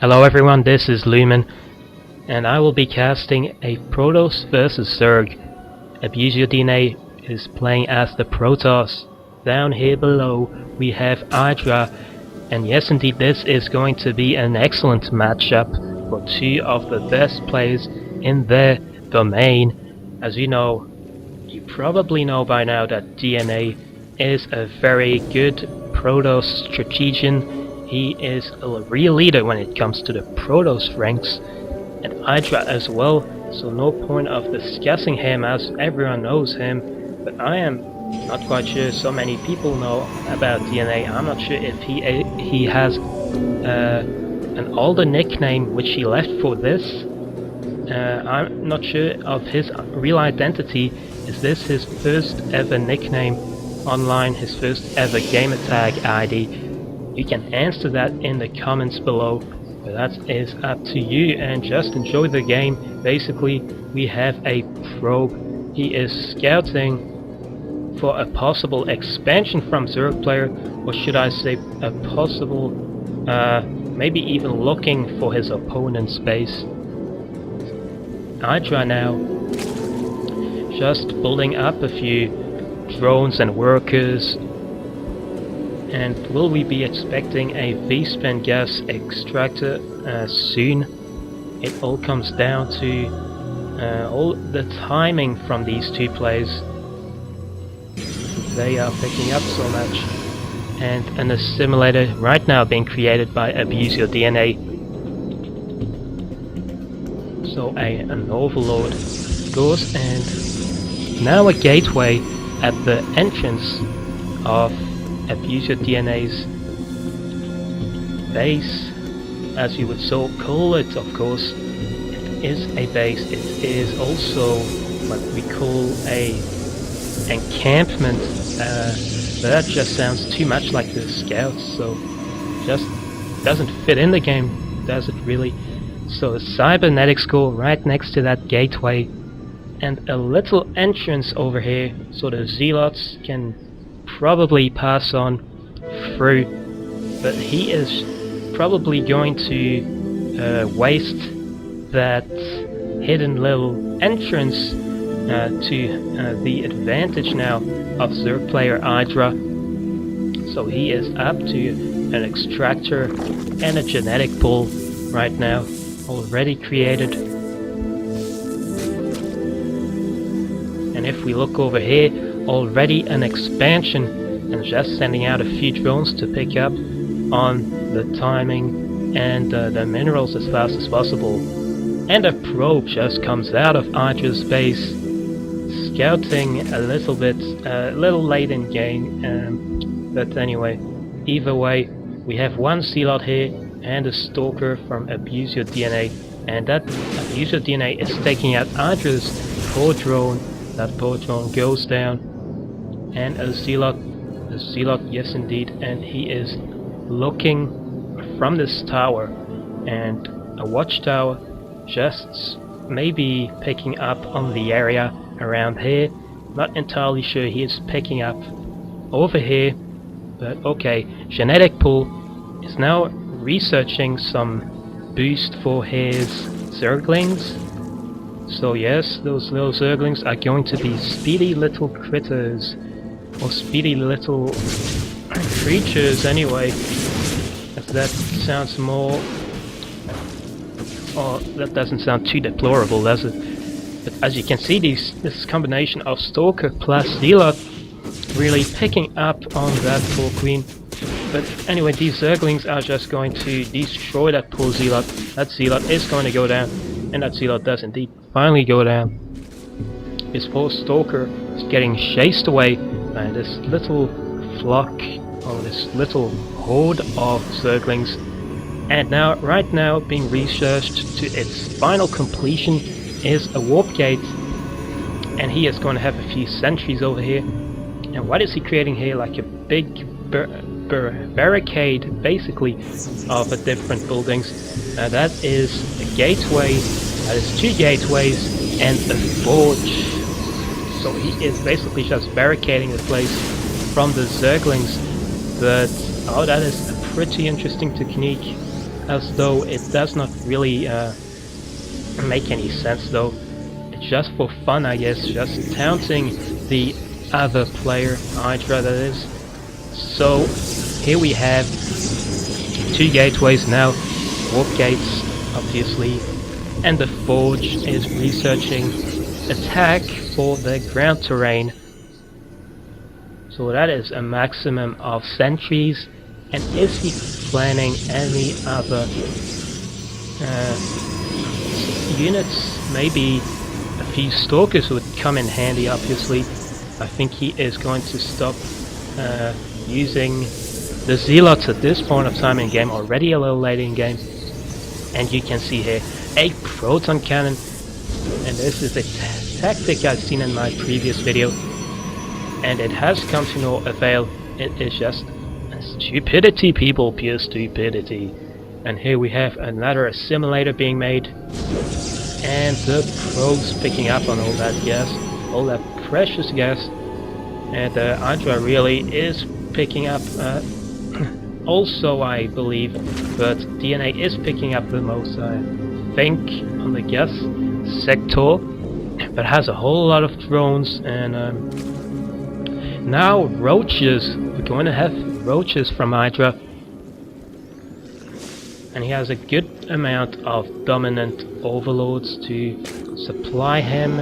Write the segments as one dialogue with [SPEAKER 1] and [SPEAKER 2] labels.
[SPEAKER 1] Hello everyone, this is Lumen, and I will be casting a Protoss vs Zerg. AbuseYourDna is playing as the Protoss. Down here below we have EGIdra, and yes indeed this is going to be an excellent matchup for two of the best players in their domain. As you probably know by now that DNA is a very good Protoss strategian. He is a real leader when it comes to the Protoss ranks, and EGIdra as well, so no point of discussing him as everyone knows him, but I am not quite sure so many people know about DNA. I'm not sure if he has an older nickname which he left for this. I'm not sure of his real identity. Is this his first ever nickname online, his first ever gamertag ID? You can answer that in the comments below, but that is up to you, and just enjoy the game. Basically, we have a probe. He is scouting for a possible expansion from Zerg player, or should I say a possible, maybe even looking for his opponent's base. EGIdra now just building up a few drones and workers. And will we be expecting a V-spin gas extractor soon? It all comes down to all the timing from these two players. They are picking up so much. And an assimilator right now being created by AbuseYourDna. So an overlord goes, and now a gateway at the entrance of AbuseYourDna's base, as you would so call it. Of course, it is a base. It is also what we call a encampment. That just sounds too much like the scouts, so just doesn't fit in the game, does it really? So a cybernetics core right next to that gateway, and a little entrance over here so the zealots can probably pass on through, but he is probably going to waste that hidden little entrance to the advantage now of Zerg player EGIdra. So he is up to an extractor and a genetic pool right now, already created. And if we look over here, already an expansion, and just sending out a few drones to pick up on the timing and the minerals as fast as possible. And a probe just comes out of EGIdra's base, scouting a little bit, a little late in game, but anyway, either way, we have one zealot here and a stalker from AbuseYourDna, and that AbuseYourDna is taking out EGIdra's core drone. That core drone goes down, and a zealot, yes indeed, and he is looking from this tower, and a watchtower just maybe picking up on the area around here. Not entirely sure. He is picking up over here, but okay. Genetic pool is now researching some boost for his Zerglings. So yes, those little Zerglings are going to be speedy little critters, or speedy little creatures anyway. If that sounds more... oh, that doesn't sound too deplorable, does it? But as you can see, this combination of Stalker plus Zealot really picking up on that poor queen. But anyway, these Zerglings are just going to destroy that poor Zealot. That Zealot is going to go down, and that Zealot does indeed finally go down. This poor Stalker is getting chased away by this little flock, or this little horde of Zerglings, and now, right now, being researched to its final completion is a warp gate, and he is going to have a few sentries over here. And what is he creating here? Like a big barricade, basically, of different buildings. That is a gateway, that is two gateways, and a forge. So he is basically just barricading the place from the Zerglings. But oh, that is a pretty interesting technique. as though it does not really make any sense though. It's just for fun, I guess, just taunting the other player, EGIdrA that is. So here we have 2 gateways now, warp gates obviously, and the Forge is researching attack for the ground terrain. So that is a maximum of sentries. And is he planning any other units? Maybe a few Stalkers would come in handy, obviously. I think he is going to stop using the Zealots at this point of time in game, already a little late in game. And you can see here a Proton Cannon. And this is a tactic I've seen in my previous video. And it has come to no avail. It is just stupidity, people, pure stupidity. And here we have another assimilator being made, and the probes picking up on all that gas, all that precious gas. And EGIdrA really is picking up also, I believe, but DNA is picking up the most, I think, on the gas sector, but has a whole lot of drones. And now roaches, we're going to have roaches from EGIdrA, and he has a good amount of dominant overlords to supply him,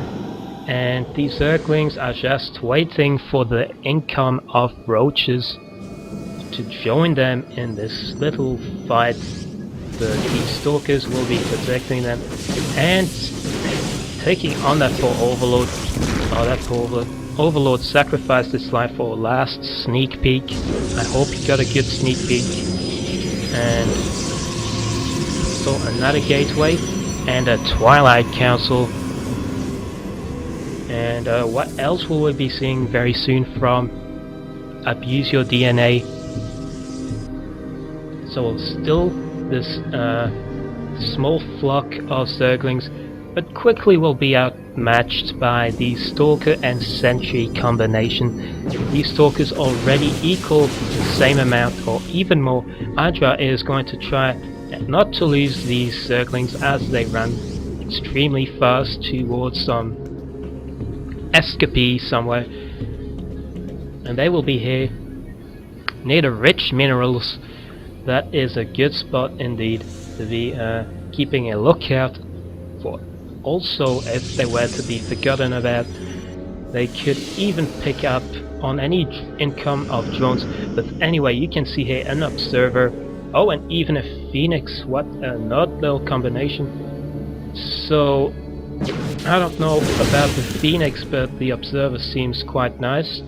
[SPEAKER 1] and these Zerglings are just waiting for the income of roaches to join them in this little fight. These Stalkers will be protecting them and taking on that poor overlord. Oh, that poor overlord sacrificed his life for a last sneak peek. I hope he got a good sneak peek. And so another gateway and a Twilight Council. And what else will we be seeing very soon from AbuseYourDna? So still this small flock of Zerglings, but quickly will be outmatched by the Stalker and Sentry combination. These Stalkers already equal the same amount or even more. EGIdrA is going to try not to lose these Zerglings as they run extremely fast towards some escapee somewhere. And they will be here near the rich minerals. That is a good spot indeed to be keeping a lookout for. Also, if they were to be forgotten about, they could even pick up on any income of drones. But anyway, you can see here an observer. Oh, and even a Phoenix. What an odd little combination. So, I don't know about the Phoenix, but the observer seems quite nice.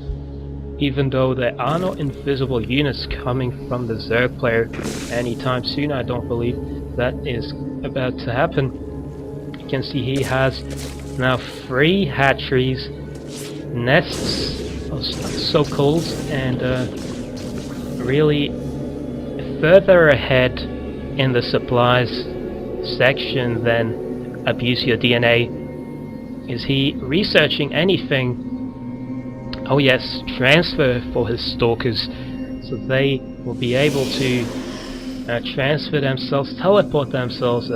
[SPEAKER 1] Even though there are no invisible units coming from the Zerg player anytime soon, I don't believe that is about to happen. You can see he has now 3 hatcheries, nests, so-called, and really further ahead in the supplies section than AbuseYourDna. Is he researching anything? Oh yes, transfer for his Stalkers, so they will be able to transfer themselves, teleport themselves,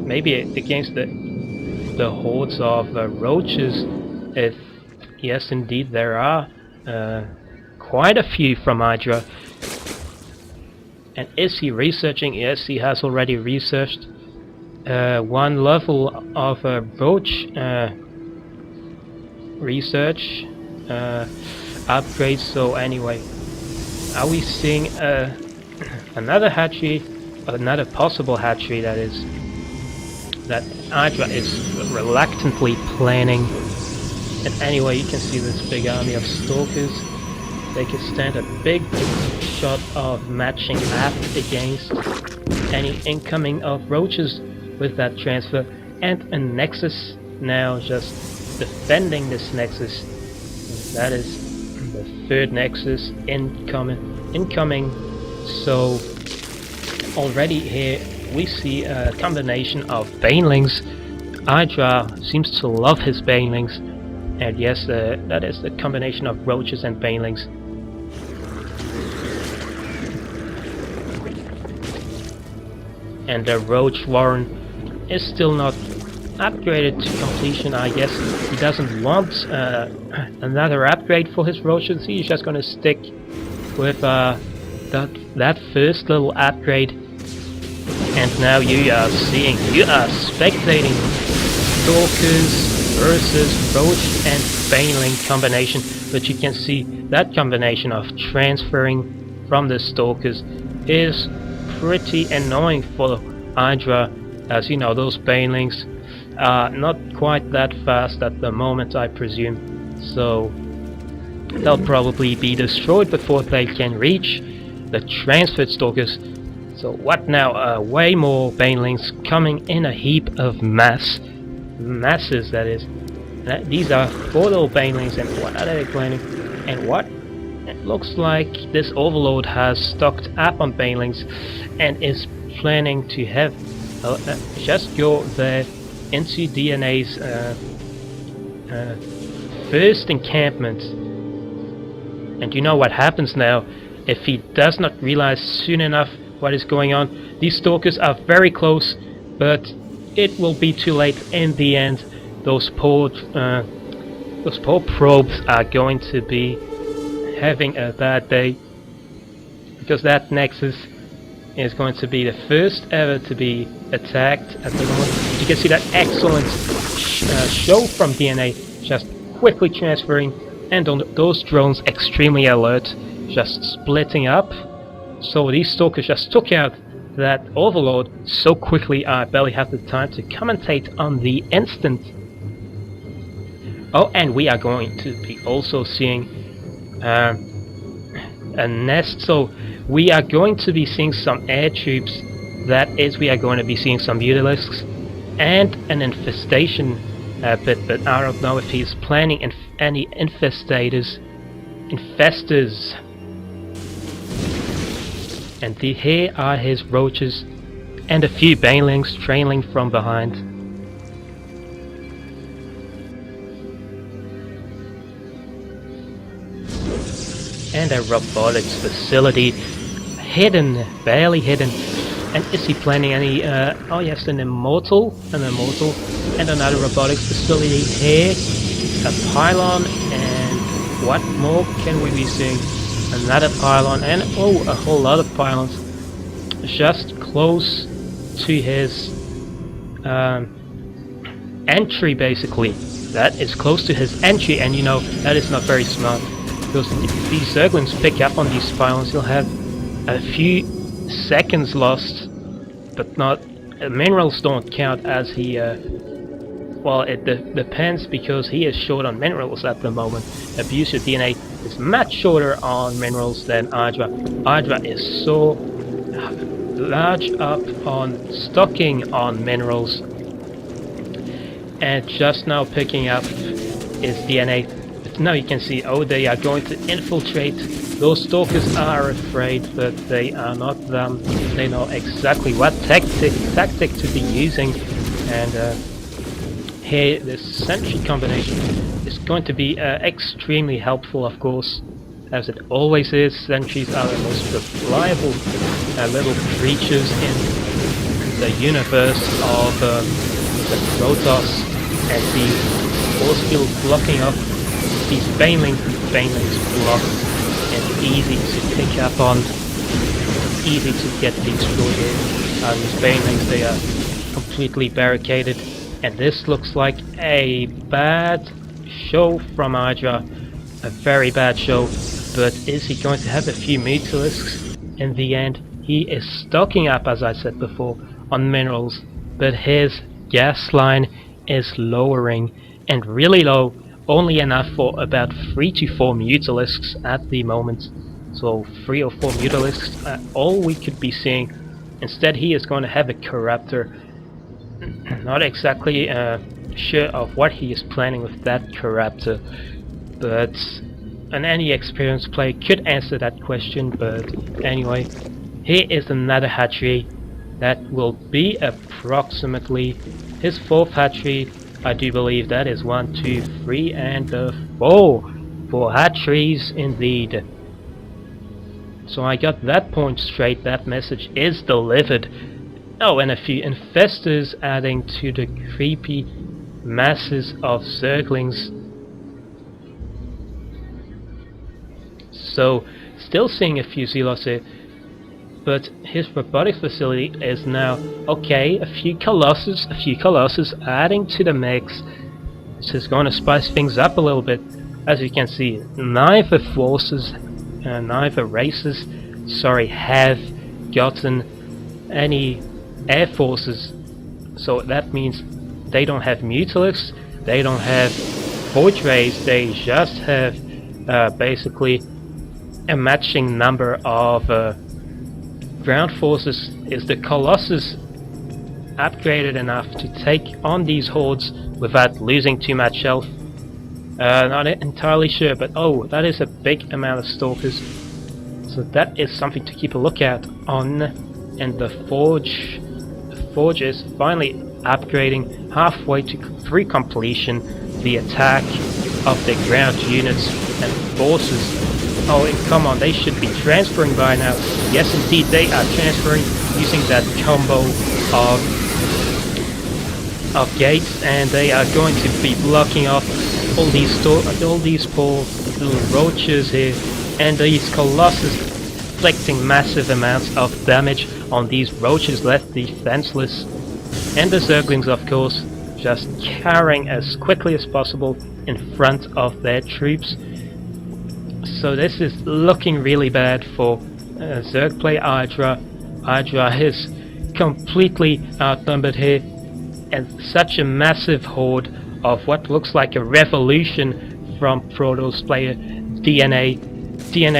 [SPEAKER 1] maybe against the hordes of roaches. If yes, indeed, there are quite a few from EGIdrA. And is he researching? Yes, he has already researched 1 level of roach research upgrades. So anyway, are we seeing another hatchery, another possible hatchery that is, that EGIdrA is reluctantly planning? And anyway, you can see this big army of Stalkers. They can stand a big shot of matching up against any incoming of roaches with that transfer. And a Nexus now just defending this Nexus. That is the 3rd Nexus incoming. So already here we see a combination of Banelings. EGIdrA seems to love his Banelings, and yes, that is the combination of roaches and Banelings. and the Roach Warren is still not upgraded to completion. I guess he doesn't want another upgrade for his Roaches. He's just gonna stick with that first little upgrade. And now you are spectating Stalkers versus Roach and Baneling combination, but you can see that combination of transferring from the Stalkers is pretty annoying for Idra, as you know, those Banelings are not quite that fast at the moment, I presume, so they'll probably be destroyed before they can reach the transferred Stalkers. So what now? Way more Banelings coming in a heap of masses, that is. These are 4 little Banelings, and what are they planning? And what? It looks like this Overlord has stocked up on Banelings and is planning to have just go there into DNA's first encampment. And you know what happens now if he does not realize soon enough what is going on. These Stalkers are very close, but it will be too late in the end. Those poor probes are going to be having a bad day, because that Nexus is going to be the first ever to be attacked at the moment. You can see that excellent show from DNA, just quickly transferring, and on those drones extremely alert, just splitting up. So these Stalkers just took out that Overlord so quickly I barely have the time to commentate on the instant. Oh, and we are going to be also seeing a nest, so we are going to be seeing some air troops, that is, we are going to be seeing some Mutalisks and an infestation bit, but I don't know if he's planning any infestors. And here are his Roaches and a few Banelings trailing from behind. And a robotics facility, hidden, barely hidden. And is he planning any, oh yes, an immortal, and another robotics facility here, a pylon, and what more can we be seeing? Another pylon, and oh, a whole lot of pylons, just close to his entry, basically. That is close to his entry, and you know, that is not very smart. Because if these Zerglings pick up on these pylons, he'll have a few seconds lost, but not minerals don't count, as he well, it depends, because he is short on minerals at the moment. AbuseYourDna is much shorter on minerals than Idra. Idra is so large up on stocking on minerals, and just now picking up his DNA. Now you can see, oh, they are going to infiltrate. Those Stalkers are afraid, but they are not them. They know exactly what tactic to be using, and here this sentry combination is going to be extremely helpful, of course, as it always is. Sentries are the most reliable little creatures in the universe of the Protoss, and the force field blocking up these Banelings block, and easy to pick up on, easy to get destroyed here. These Banelings, they are completely barricaded, and this looks like a bad show from Idra, a very bad show. But is he going to have a few Mutalisks in the end? He is stocking up, as I said before, on minerals, but his gas line is lowering, and really low, only enough for about 3 to 4 Mutalisks at the moment. So 3 or 4 Mutalisks, all we could be seeing. Instead he is going to have a Corruptor. Not exactly sure of what he is planning with that Corruptor, but any experienced player could answer that question. But anyway, here is another hatchery that will be approximately his 4th hatchery. I do believe that is 1, 2, 3, and 4. 4 hatcheries indeed. So I got that point straight. That message is delivered. Oh, and a few infestors adding to the creepy masses of Zerglings. So, still seeing a few Zealots here, but his robotic facility is now okay. A few Colossus adding to the mix. This is going to spice things up a little bit. As you can see, neither races, have gotten any air forces, so that means they don't have Mutalisks, they don't have Forge Rays, they just have basically a matching number of ground forces. Is the Colossus upgraded enough to take on these hordes without losing too much health? Not entirely sure, but oh, that is a big amount of Stalkers, so that is something to keep a lookout on. And the Forge is finally upgrading halfway through completion the attack of the ground units and forces. Oh, come on, they should be transferring by now. Yes, indeed, they are transferring using that combo of gates, and they are going to be blocking off all these poor little roaches here, and these Colossus inflicting massive amounts of damage on these roaches left defenseless, and the Zerglings, of course, just carrying as quickly as possible in front of their troops. So this is looking really bad for Zerg player EGIdrA. EGIdrA is completely outnumbered here, and such a massive horde of what looks like a revolution from Protoss player DNA.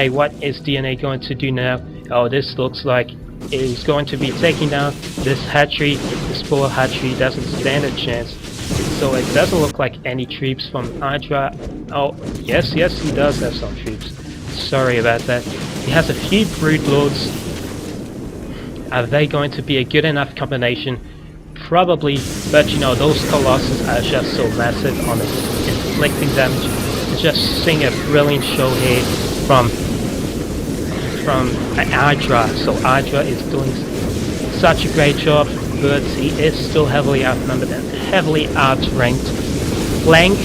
[SPEAKER 1] What is DNA going to do now? Oh, this looks like it is going to be taking down this hatchery. This poor hatchery doesn't stand a chance. So it doesn't look like any troops from EGIdrA. Oh, yes, he does have some troops. Sorry about that. He has a few Broodlords. Are they going to be a good enough combination? Probably, but you know, those Colossus are just so massive on inflicting damage. Just seeing a brilliant show here from EGIdrA. So EGIdrA is doing such a great job, but he is still heavily outnumbered and heavily outranked, flanked,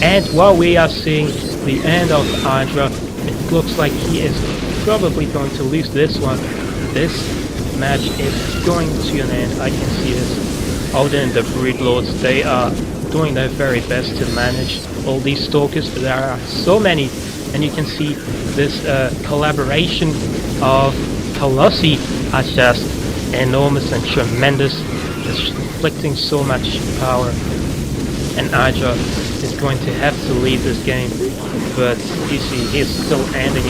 [SPEAKER 1] and while we are seeing the end of EGIdrA, it looks like he is probably going to lose this one. This match is going to an end, I can see this. Odin and the Broodlords, they are doing their very best to manage all these Stalkers. There are so many, and you can see this collaboration of Colossi are just enormous and tremendous, just inflicting so much power. And EGIdrA is going to have to leave this game, but you see he's still ending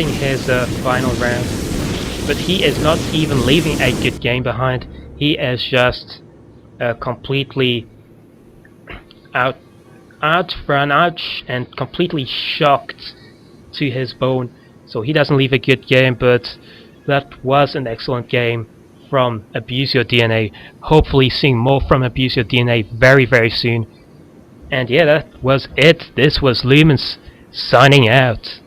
[SPEAKER 1] his final round. But he is not even leaving a good game behind. He is just completely outrun and completely shocked to his bone. So he doesn't leave a good game, but that was an excellent game from AbuseYourDna. Hopefully seeing more from AbuseYourDna very, very soon. And yeah, that was it. This was Lumen signing out.